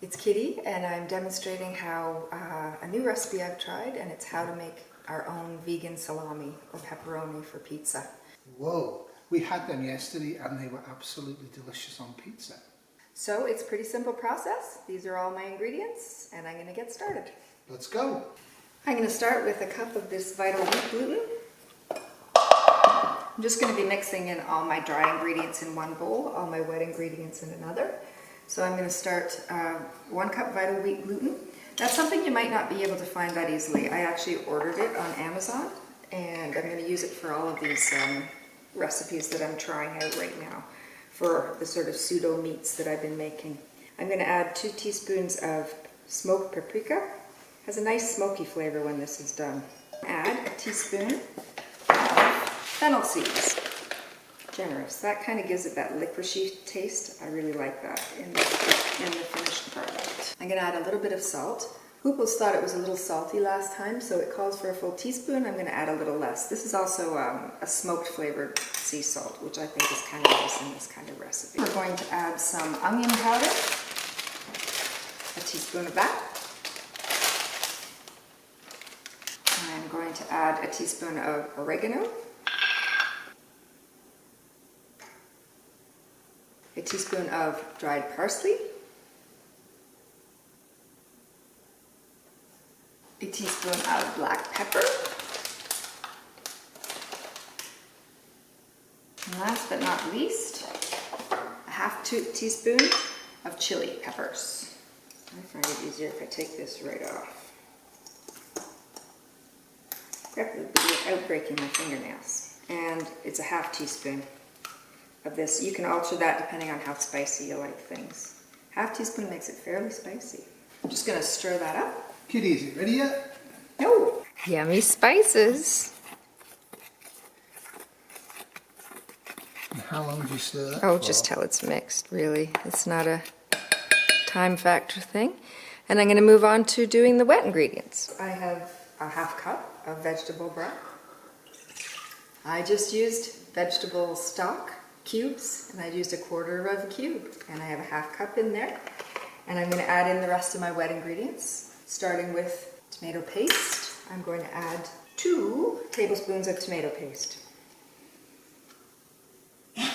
It's Kitty, and I'm demonstrating how a new recipe I've tried, and it's how to make our own vegan salami or pepperoni for pizza. Whoa, we had them yesterday and they were absolutely delicious on pizza. So it's a pretty simple process. These are all my ingredients, and I'm going to get started. Let's go. I'm going to start with a cup of this vital wheat gluten. I'm just going to be mixing in all my dry ingredients in one bowl, all my wet ingredients in another. So I'm going to start 1 cup vital wheat gluten. That's something you might not be able to find that easily. I actually ordered it on Amazon, and I'm going to use it for all of these recipes that I'm trying out right now for the sort of pseudo meats that I've been making. I'm going to add 2 teaspoons of smoked paprika. It has a nice smoky flavor when this is done. Add a teaspoon of fennel seeds. Generous. That kind of gives it that licoricey taste. I really like that in the finished product. I'm going to add a little bit of salt. Hooples thought it was a little salty last time, so it calls for a full teaspoon. I'm going to add a little less. This is also a smoked flavored sea salt, which I think is kind of nice in this kind of recipe. We're going to add some onion powder, a teaspoon of that. I'm going to add a teaspoon of oregano, a teaspoon of dried parsley, a teaspoon of black pepper, and last but not least, a half teaspoon of chili peppers. I find it easier if I take this right off. Without breaking my fingernails. And it's a half teaspoon of this. You can alter that depending on how spicy you like things. Half teaspoon makes it fairly spicy. I'm just going to stir that up. Kitty, is it ready yet? No. Yummy spices. And how long do you stir that Oh, for? just till it's mixed, really. It's not a time factor thing. And I'm going to move on to doing the wet ingredients. I have a half cup of vegetable broth. I just used vegetable stock cubes, and I used 1/4 of a cube, and I have a half cup in there. And I'm going to add in the rest of my wet ingredients, starting with tomato paste. I'm going to add 2 tablespoons of tomato paste. I'm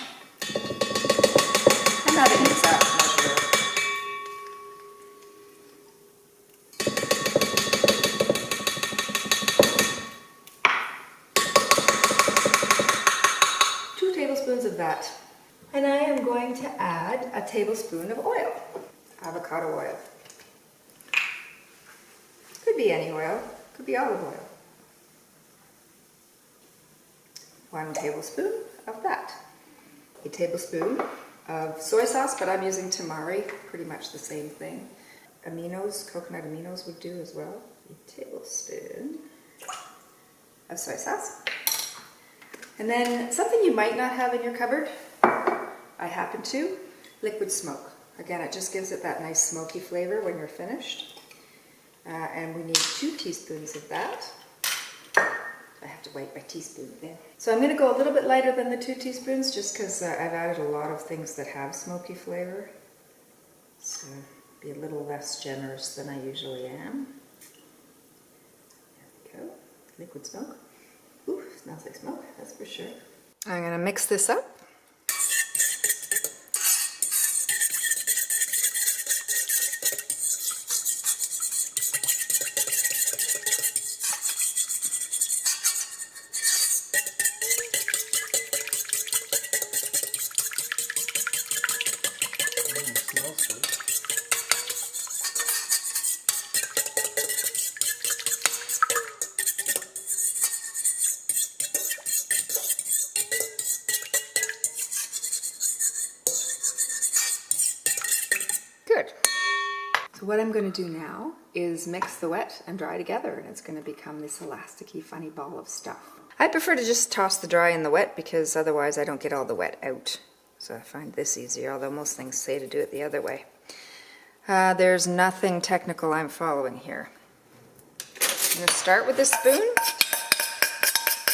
not an exact measure. Of that. And I am going to add a tablespoon of oil, avocado oil. Could be any oil, could be olive oil. 1 tablespoon of that. A tablespoon of soy sauce, but I'm using Tamari, pretty much the same thing. Aminos, coconut aminos would do as well. A tablespoon of soy sauce. And then something you might not have in your cupboard, I happen to, liquid smoke. Again, it just gives it that nice smoky flavor when you're finished. And we need 2 teaspoons of that. I have to wipe my teaspoon then. So I'm going to go a little bit lighter than the 2 teaspoons just because I've added a lot of things that have smoky flavor. So be a little less generous than I usually am. There we go, liquid smoke. Ooh, smells like smoke, that's for sure. I'm going to mix this up. Smells good. Good. So what I'm going to do now is mix the wet and dry together, and it's going to become this elasticy funny ball of stuff. I prefer to just toss the dry in the wet because otherwise I don't get all the wet out. So I find this easier, although most things say to do it the other way. There's nothing technical I'm following here. I'm going to start with a spoon.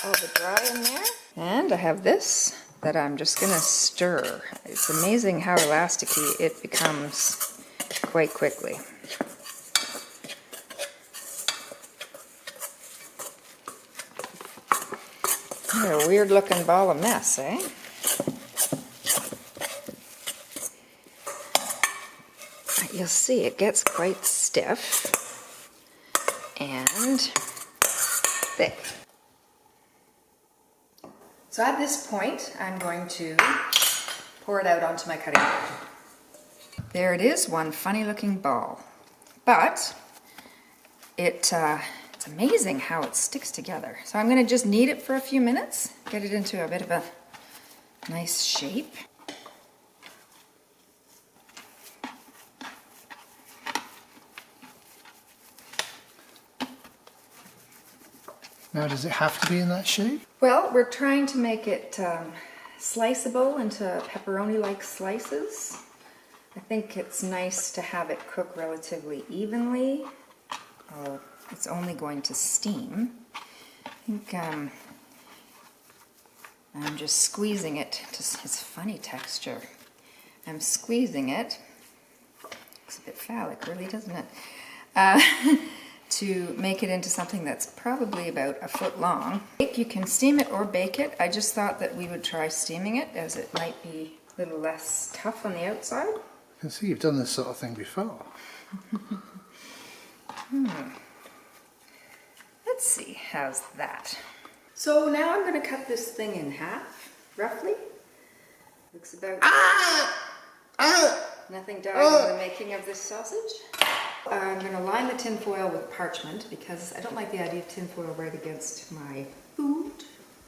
All the dry in there. And I have this that I'm just going to stir. It's amazing how elasticy it becomes quite quickly. What a weird looking ball of mess, eh? You'll see it gets quite stiff and thick. So at this point, I'm going to pour it out onto my cutting board. There it is, one funny looking ball. But it's amazing how it sticks together. So I'm going to just knead it for a few minutes, get it into a bit of a nice shape. Now, does it have to be in that shape? Well, we're trying to make it sliceable into pepperoni-like slices. I think it's nice to have it cook relatively evenly. It's only going to steam. I think I'm just squeezing it. It's funny texture. I'm squeezing it. Looks a bit phallic, really, doesn't it? To make it into something that's probably about a foot long. You can steam it or bake it. I just thought that we would try steaming it, as it might be a little less tough on the outside. I can see you've done this sort of thing before. Let's see, how's that? So now I'm going to cut this thing in half, roughly. Looks about... Nothing died in the making of this sausage. I'm going to line the tin foil with parchment because I don't like the idea of tin foil right against my food.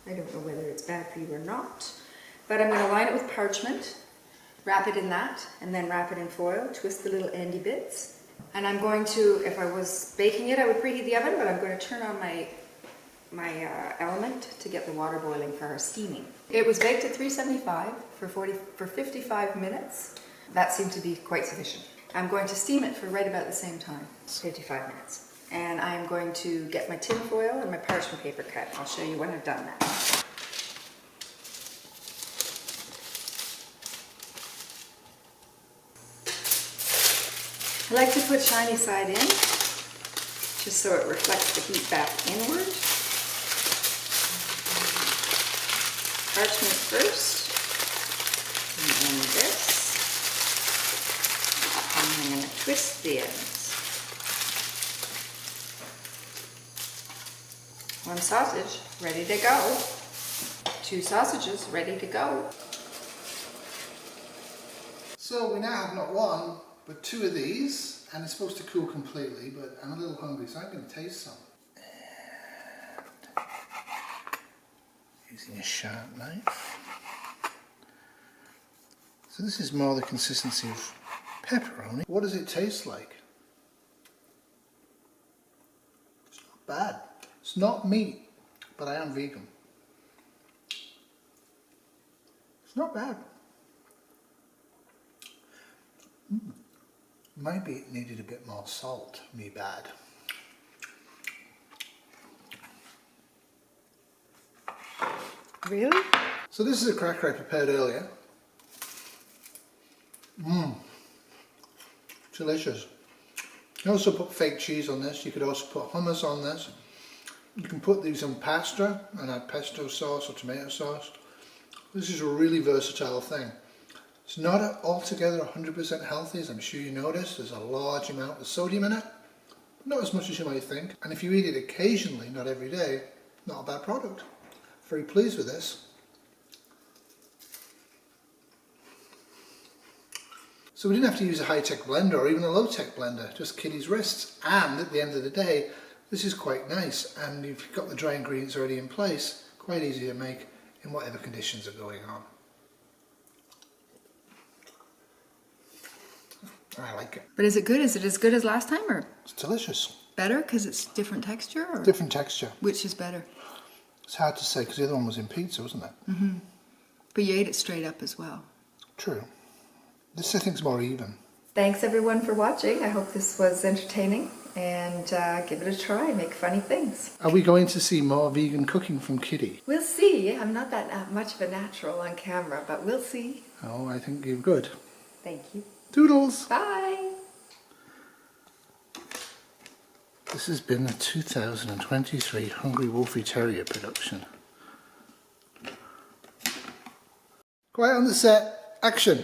I don't know whether it's bad for you or not. But I'm going to line it with parchment, wrap it in that, and then wrap it in foil, twist the little endy bits. And I'm going to, if I was baking it, I would preheat the oven, but I'm going to turn on my element to get the water boiling for our steaming. It was baked at 375 for 55 minutes. That seemed to be quite sufficient. I'm going to steam it for right about the same time, 55 minutes. And I'm going to get my tin foil and my parchment paper cut. I'll show you when I've done that. I like to put shiny side in, just so it reflects the heat back inward. Parchment first, and then this. And I'm going to twist the ends. One sausage ready to go. Two sausages ready to go. So we now have not one, but two of these, and it's supposed to cool completely, but I'm a little hungry, so I'm going to taste some. Using a sharp knife. So this is more the consistency of pepperoni. What does it taste like? It's not bad. It's not meat, but I am vegan. It's not bad. Maybe it needed a bit more salt, me bad. Really? So this is a cracker I prepared earlier. Delicious. You can also put fake cheese on this. You could also put hummus on this. You can put these on pasta and add pesto sauce or tomato sauce. This is a really versatile thing. It's not altogether 100% healthy, as I'm sure you noticed. There's a large amount of sodium in it. Not as much as you might think. And if you eat it occasionally, not every day, not a bad product. Very pleased with this. So we didn't have to use a high-tech blender or even a low-tech blender, just kiddie's wrists. And at the end of the day, this is quite nice. And if you've got the dry ingredients already in place, quite easy to make in whatever conditions are going on. I like it. But is it good? Is it as good as last time, or It's delicious. better because it's different texture? Or Different texture. which is better? It's hard to say because the other one was in pizza, wasn't it? But you ate it straight up as well. True. This I think is more even. Thanks everyone for watching. I hope this was entertaining, and give it a try. Make funny things. Are we going to see more vegan cooking from Kitty? We'll see. I'm not that much of a natural on camera, but we'll see. Oh, I think you're good. Thank you. Doodles! Bye. This has been a 2023 Hungry Wolfie Terrier production. Quiet on the set, action!